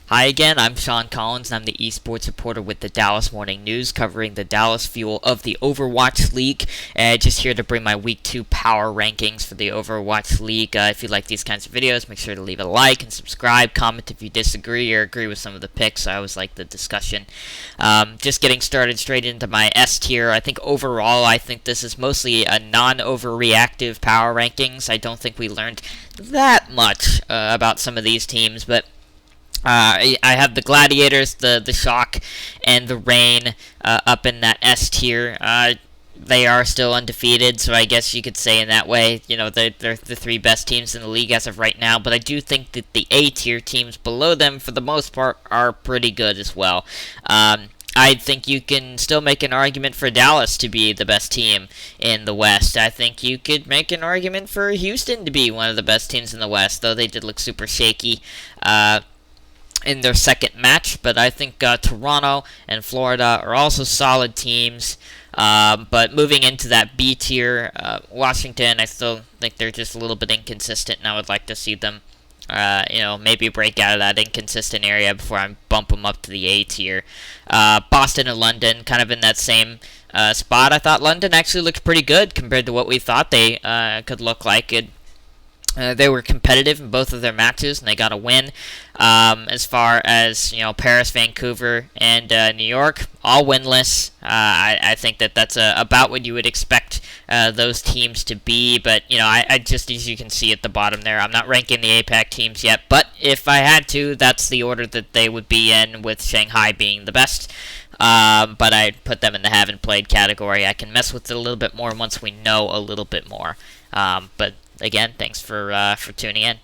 Hi again, I'm Sean Collins, and I'm the esports reporter with the Dallas Morning News, covering the Dallas Fuel of the Overwatch League. Just here to bring my Week 2 power rankings for the Overwatch League. If you like these kinds of videos, make sure to leave a like and subscribe. Comment if you disagree or agree with some of the picks. I always like the discussion. Just getting started straight into my S tier. I think overall, I think this is mostly a non-overreactive power rankings. I don't think we learned that much about some of these teams, but I have the Gladiators, the Shock, and the Reign up in that S tier. They are still undefeated, so I guess you could say in that way, they're the three best teams in the league as of right now. But I do think that the A tier teams below them, for the most part, are pretty good as well. I think you can still make an argument for Dallas to be the best team in the West. I think you could make an argument for Houston to be one of the best teams in the West, though they did look super shaky in their second match. But I think Toronto and Florida are also solid teams. But moving into that B tier, Washington, I still think they're just a little bit inconsistent, and I would like to see them, maybe break out of that inconsistent area before I bump them up to the A tier. Boston and London, kind of in that same spot. I thought London actually looked pretty good compared to what we thought they could look like. They were competitive in both of their matches, and they got a win. As far as Paris, Vancouver, and New York, all winless. I think that's about what you would expect those teams to be. But I just, as you can see at the bottom there, I'm not ranking the APAC teams yet. But if I had to, that's the order that they would be in, with Shanghai being the best. But I'd put them in the haven't played category. I can mess with it a little bit more once we know a little bit more. But again, thanks for tuning in.